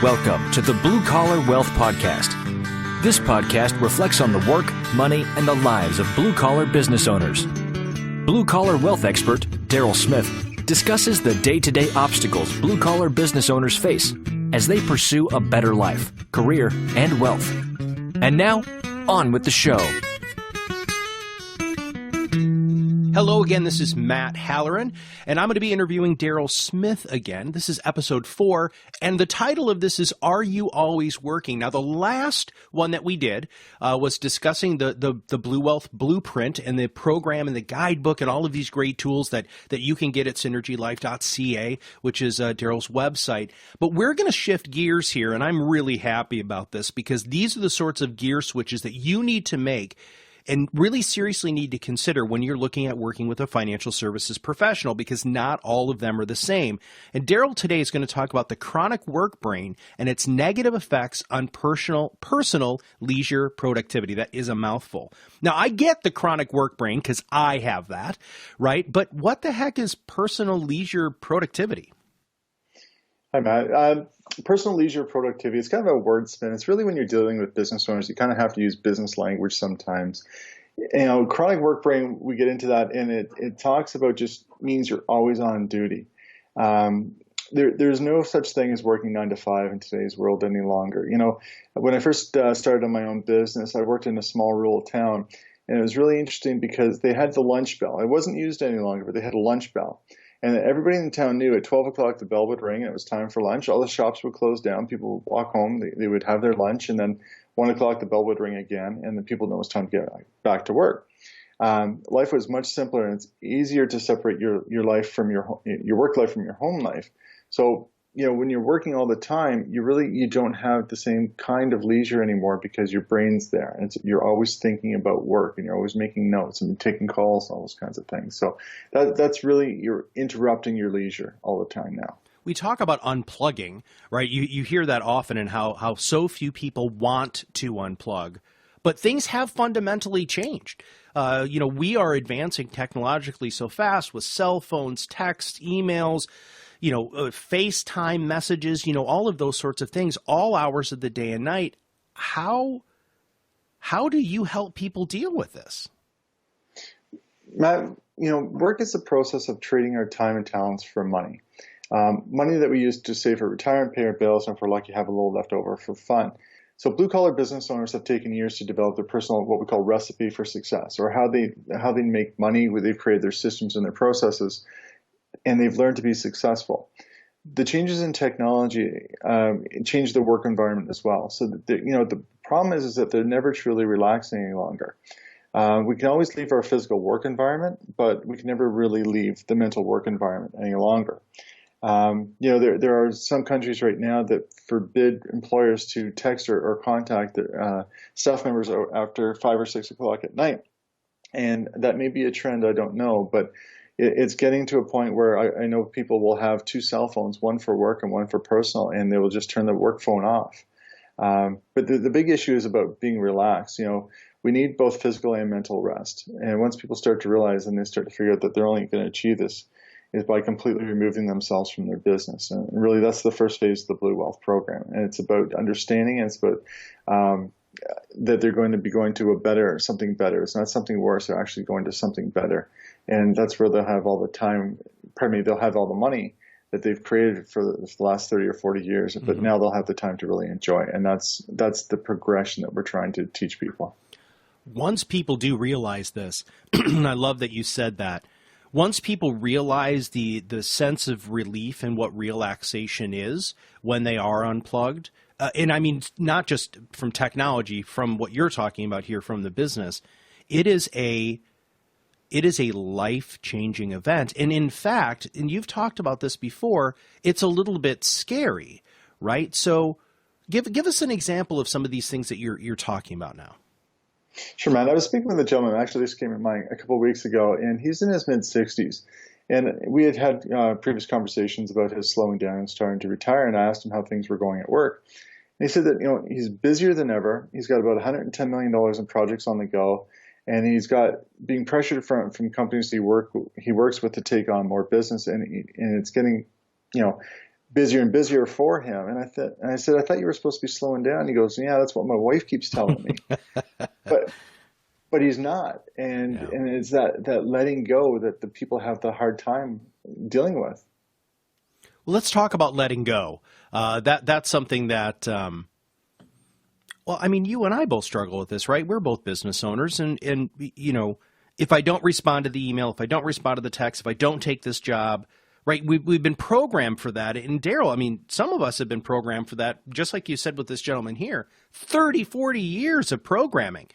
Welcome to the Blue Collar Wealth Podcast. This podcast reflects on the work, money, and the lives of blue-collar business owners. Blue Collar Wealth expert Darryl Smith discusses the day-to-day obstacles blue-collar business owners face as they pursue a better life, career, and wealth. And now, on with the show. Hello again, this is Matt Halloran, and I'm going to be interviewing Darryl Smith again. This is episode 4, and the title of this is, Are You Always Working? Now, the last one that we did was discussing the Blue Wealth Blueprint and the program and the guidebook and all of these great tools that you can get at synergylife.ca, which is Darryl's website. But we're going to shift gears here, and I'm really happy about this because these are the sorts of gear switches that you need to make and really seriously need to consider when you're looking at working with a financial services professional, because not all of them are the same. And Darryl today is going to talk about the chronic work brain and its negative effects on personal leisure productivity. That is a mouthful. Now, I get the chronic work brain because I have that, right? But what the heck is personal leisure productivity? Hi, Matt. Personal leisure productivity, it's kind of a word spin. It's really when you're dealing with business owners, you kind of have to use business language sometimes. You know, chronic work brain, we get into that, and it talks about just means you're always on duty. There's no such thing as working 9 to 5 in today's world any longer. You know, when I first started on my own business, I worked in a small rural town, and it was really interesting because they had the lunch bell. It wasn't used any longer, but they had a lunch bell. And everybody in the town knew at 12 o'clock the bell would ring and it was time for lunch. All the shops would close down. People would walk home. They would have their lunch. And then 1 o'clock the bell would ring again. And then people know it was time to get back to work. Life was much simpler, and it's easier to separate your life from your work life from your home life. So, you know, when you're working all the time, you don't have the same kind of leisure anymore because your brain's there, and you're always thinking about work, and you're always making notes and taking calls, all those kinds of things. So that's really, you're interrupting your leisure all the time now. We talk about unplugging, right? You hear that often, and how so few people want to unplug. But things have fundamentally changed. We are advancing technologically so fast with cell phones, text, emails, FaceTime messages, all of those sorts of things, all hours of the day and night. How do you help people deal with this? Matt, work is the process of trading our time and talents for money. Money that we use to save for retirement, pay our bills, and if we're lucky, have a little left over for fun. So blue-collar business owners have taken years to develop their personal, what we call recipe for success, or how they make money, where they've created their systems and their processes, and they've learned to be successful. The changes in technology change the work environment as well. So the problem is that they're never truly relaxing any longer. We can always leave our physical work environment, but we can never really leave the mental work environment any longer. There are some countries right now that forbid employers to text or contact their staff members after 5 or 6 o'clock at night. And that may be a trend, I don't know, but it's getting to a point where I know people will have 2 cell phones, one for work and one for personal, and they will just turn the work phone off. But the big issue is about being relaxed. We need both physical and mental rest. And once people start to realize and they start to figure out that they're only going to achieve this is by completely removing themselves from their business. And really, that's the first phase of the Blue Wealth program. And it's about understanding, and it's about that they're going to be going to something better. It's not something worse. They're actually going to something better. And that's where they'll have all the time, they'll have all the money that they've created for the last 30 or 40 years, but now they'll have the time to really enjoy it. And that's the progression that we're trying to teach people. Once people do realize this, and I love that you said that, once people realize the sense of relief and what relaxation is when they are unplugged, and I mean, not just from technology, from what you're talking about here from the business, it is a life-changing event. And in fact, and you've talked about this before, it's a little bit scary, right? So give us an example of some of these things that you're talking about now. Sure, man. I was speaking with a gentleman, actually this came in mind a couple of weeks ago, and he's in his mid-60s. And we had previous conversations about his slowing down and starting to retire, and I asked him how things were going at work. And he said that he's busier than ever. He's got about $110 million in projects on the go, and he's got being pressured from companies he works with to take on more business, and it's getting busier and busier for him. And I said, I thought you were supposed to be slowing down. He goes, yeah, that's what my wife keeps telling me. But he's not. Yeah. And it's that letting go that the people have the hard time dealing with. Well, let's talk about letting go. That's something that, well, I mean, you and I both struggle with this, right? We're both business owners. And, you know, if I don't respond to the email, if I don't respond to the text, if I don't take this job, right, we've been programmed for that. And Darryl, I mean, some of us have been programmed for that, just like you said with this gentleman here, 30, 40 years of programming.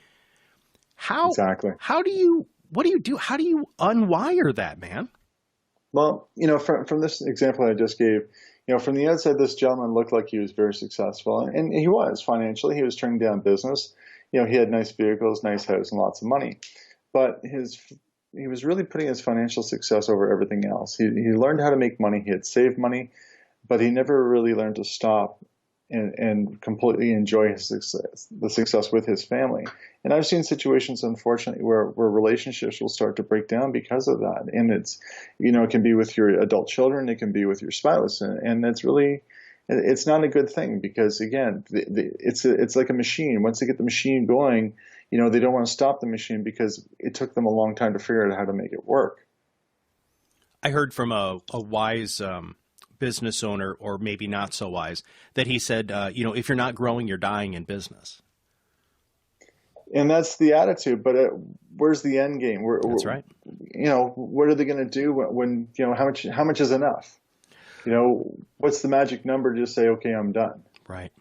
Exactly. What do you do? How do you unwire that, man? Well, you know, from this example I just gave, you know, from the outside, this gentleman looked like he was very successful, and he was financially. He was turning down business. You know, he had nice vehicles, nice house, and lots of money. But he was really putting his financial success over everything else. He learned how to make money. He had saved money, but he never really learned to stop and completely enjoy his success, the success with his family. And I've seen situations, unfortunately, where relationships will start to break down because of that. And it's, you know, it can be with your adult children, it can be with your spouse, and it's really, it's not a good thing because, again, it's like a machine. Once they get the machine going, you know, they don't want to stop the machine because it took them a long time to figure out how to make it work. I heard from a wise business owner, or maybe not so wise, that he said, you know, if you're not growing, you're dying in business. And that's the attitude. But where's the end game? That's right. You know, what are they going to do when you know, how much is enough? You know, what's the magic number to say, okay, I'm done? Right.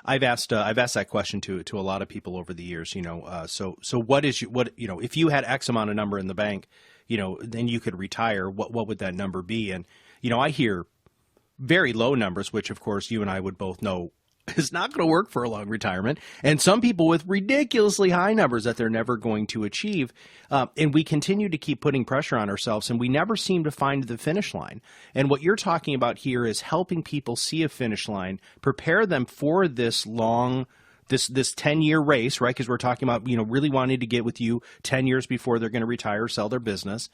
I've asked that question to a lot of people over the years. You know, so what you know, if you had X amount of number in the bank, you know, then you could retire. What would that number be? And you know, I hear very low numbers, which of course you and I would both know is not going to work for a long retirement. And some people with ridiculously high numbers that they're never going to achieve. And we continue to keep putting pressure on ourselves, and we never seem to find the finish line. And what you're talking about here is helping people see a finish line, prepare them for this long, this 10-year race, right? Because we're talking about, you know, really wanting to get with you 10 years before they're going to retire, sell their business.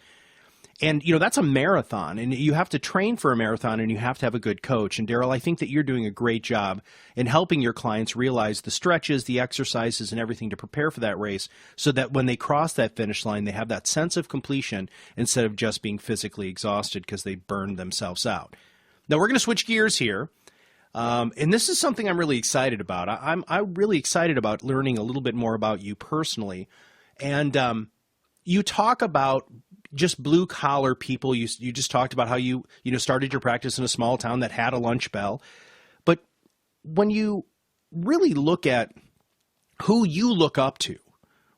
And, you know, that's a marathon, and you have to train for a marathon, and you have to have a good coach. And Darryl, I think that you're doing a great job in helping your clients realize the stretches, the exercises, and everything to prepare for that race so that when they cross that finish line, they have that sense of completion instead of just being physically exhausted because they burned themselves out. Now, we're going to switch gears here. And this is something I'm really excited about. I'm really excited about learning a little bit more about you personally. And you talk about just blue collar people. You just talked about how you started your practice in a small town that had a lunch bell. But when you really look at who you look up to,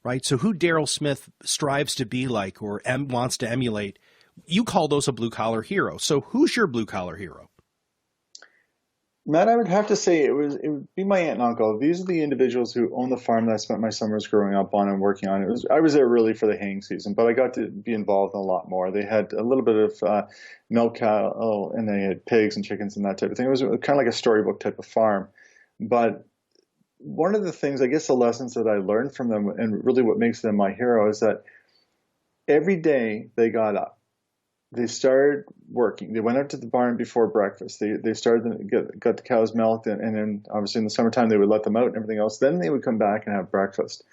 right? So who Darryl Smith strives to be like or wants to emulate, you call those a blue collar hero. So who's your blue collar hero? Matt, I would have to say it would be my aunt and uncle. These are the individuals who own the farm that I spent my summers growing up on and working on. I was there really for the haying season, but I got to be involved in a lot more. They had a little bit of milk cattle, and they had pigs and chickens and that type of thing. It was kind of like a storybook type of farm. But one of the things, I guess, the lessons that I learned from them, and really what makes them my hero, is that every day they got up. They started working. They went out to the barn before breakfast. They started got the cows milked, and then obviously in the summertime they would let them out and everything else. Then they would come back and have breakfast.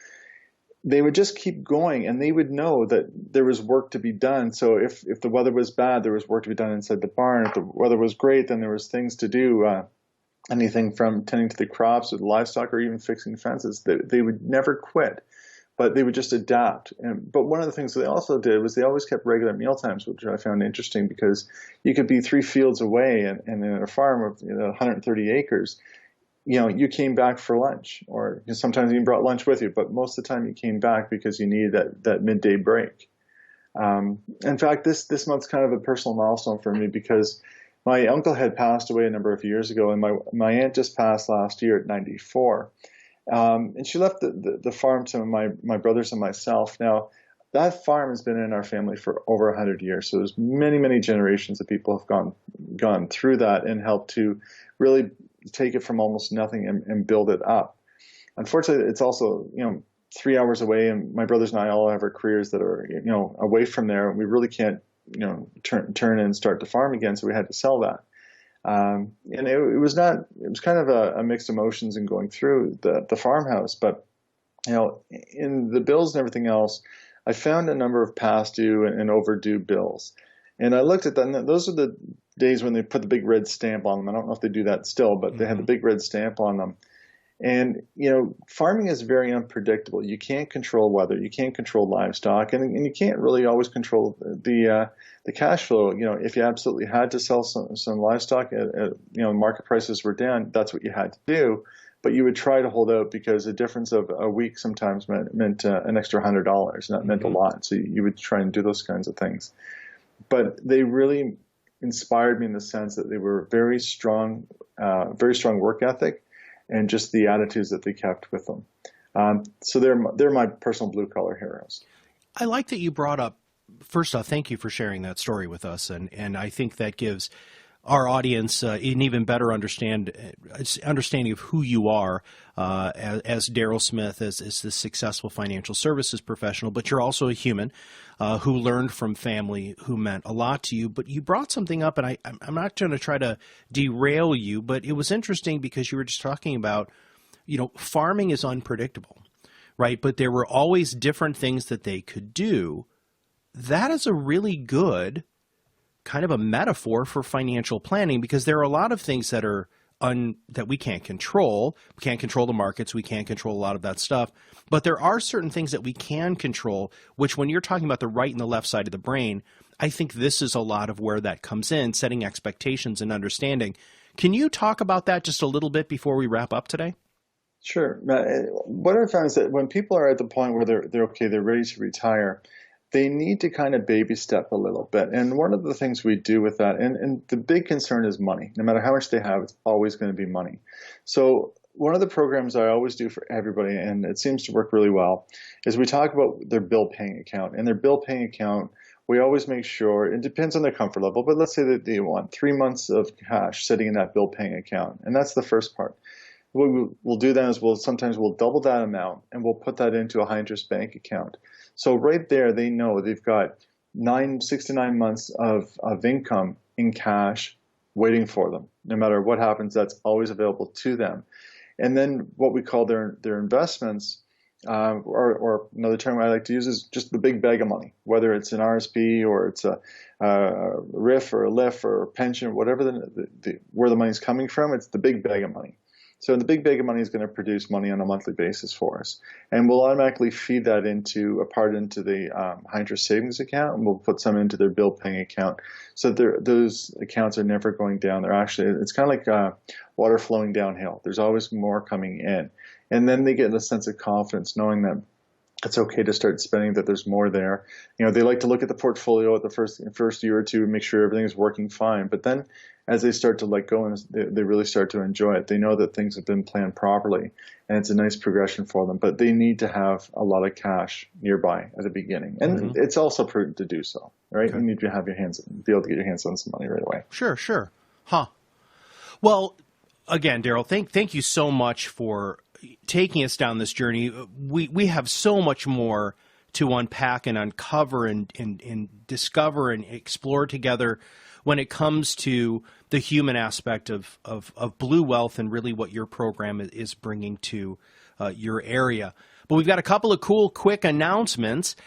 They would just keep going, and they would know that there was work to be done. So if the weather was bad, there was work to be done inside the barn. If the weather was great, then there was things to do. Anything from tending to the crops or the livestock or even fixing fences. They would never quit. But they would just adapt. But one of the things they also did was they always kept regular meal times, which I found interesting because you could be 3 fields away and in a farm of 130 acres, you came back for lunch, or sometimes you brought lunch with you, but most of the time you came back because you needed that midday break. In fact, this month's kind of a personal milestone for me because my uncle had passed away a number of years ago, and my aunt just passed last year at 94. And she left the farm to my brothers and myself. Now, that farm has been in our family for over 100 years. So there's many, many generations of people have gone through that and helped to really take it from almost nothing and build it up. Unfortunately, it's also, 3 hours away, and my brothers and I all have our careers that are, away from there. We really can't, turn and start the farm again. So we had to sell that. And it was not, it was kind of a mixed emotions in going through the farmhouse. But, in the bills and everything else, I found a number of past due and overdue bills. And I looked at that, and those are the days when they put the big red stamp on them. I don't know if they do that still, but they had the big red stamp on them. And, farming is very unpredictable. You can't control weather. You can't control livestock, and you can't really always control the cash flow. If you absolutely had to sell some livestock, market prices were down, that's what you had to do. But you would try to hold out because a difference of a week sometimes meant an extra $100, and that meant a lot. So you would try and do those kinds of things. But they really inspired me in the sense that they were very strong work ethic, and just the attitudes that they kept with them. So they're my personal blue collar heroes. I like that you brought up, first off, thank you for sharing that story with us. And I think that gives our audience an even better understanding of who you are as Darryl Smith, as this successful financial services professional, but you're also a human who learned from family who meant a lot to you. But you brought something up, and I'm not going to try to derail you, but it was interesting because you were just talking about, farming is unpredictable, right? But there were always different things that they could do. That is a really good kind of a metaphor for financial planning, because there are a lot of things that are that we can't control. We can't control the markets. We can't control a lot of that stuff. But there are certain things that we can control, which when you're talking about the right and the left side of the brain, I think this is a lot of where that comes in, setting expectations and understanding. Can you talk about that just a little bit before we wrap up today? Sure. What I found is that when people are at the point where they're ready to retire, they need to kind of baby step a little bit. And one of the things we do with that, and the big concern is money. No matter how much they have, it's always going to be money. So one of the programs I always do for everybody, and it seems to work really well, is we talk about their bill paying account. And their bill paying account, we always make sure, it depends on their comfort level, but let's say that they want 3 months of cash sitting in that bill paying account. And that's the first part. What we'll do then is sometimes we'll double that amount and we'll put that into a high interest bank account. So right there, they know they've got 6 to 9 months of income in cash waiting for them. No matter what happens, that's always available to them. And then what we call their investments, or another term I like to use is just the big bag of money, whether it's an RSP or it's a RIF or a LIF or a pension, whatever where the money's coming from, it's the big bag of money. So the big bag of money is going to produce money on a monthly basis for us. And we'll automatically feed that into the high interest savings account, and we'll put some into their bill paying account. So those accounts are never going down. It's kind of like water flowing downhill. There's always more coming in. And then they get a sense of confidence knowing that it's okay to start spending, that there's more there. They like to look at the portfolio at the first year or two and make sure everything is working fine. But then as they start to let go and they really start to enjoy it, they know that things have been planned properly, and it's a nice progression for them. But they need to have a lot of cash nearby at the beginning. And it's also prudent to do so, right? Okay. You need to be able to get your hands on some money right away. Sure. Huh. Well, again, Darryl, thank you so much for taking us down this journey. We have so much more to unpack and uncover and discover and explore together when it comes to the human aspect of Blue Wealth and really what your program is bringing to your area. But we've got a couple of cool, quick announcements.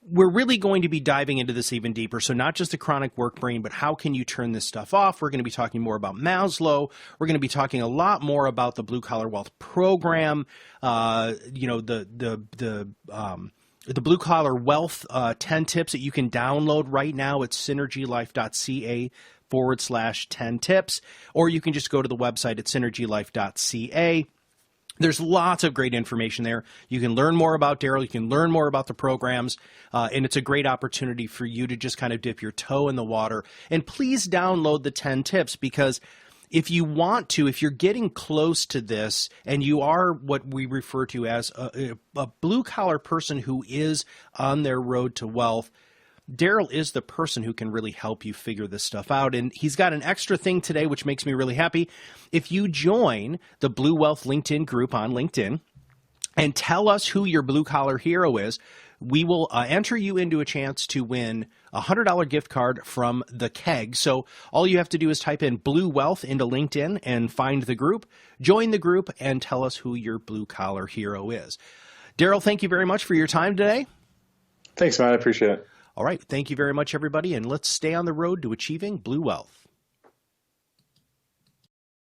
We're really going to be diving into this even deeper. So not just the chronic work brain, but how can you turn this stuff off? We're going to be talking more about Maslow. We're going to be talking a lot more about the Blue Collar Wealth program. The Blue Collar Wealth 10 tips that you can download right now at synergylife.ca/10 tips, or you can just go to the website at synergylife.ca. There's lots of great information there. You can learn more about Darryl. You can learn more about the programs, and it's a great opportunity for you to just kind of dip your toe in the water. And please download the 10 tips, because if you want to, if you're getting close to this and you are what we refer to as a blue-collar person who is on their road to wealth, Darryl is the person who can really help you figure this stuff out. And he's got an extra thing today, which makes me really happy. If you join the Blue Wealth LinkedIn group on LinkedIn and tell us who your blue-collar hero is, we will enter you into a chance to win a $100 gift card from the Keg. So all you have to do is type in Blue Wealth into LinkedIn and find the group, join the group, and tell us who your blue-collar hero is. Darryl, thank you very much for your time today. Thanks, Matt. I appreciate it. All right. Thank you very much, everybody, and let's stay on the road to achieving Blue Wealth.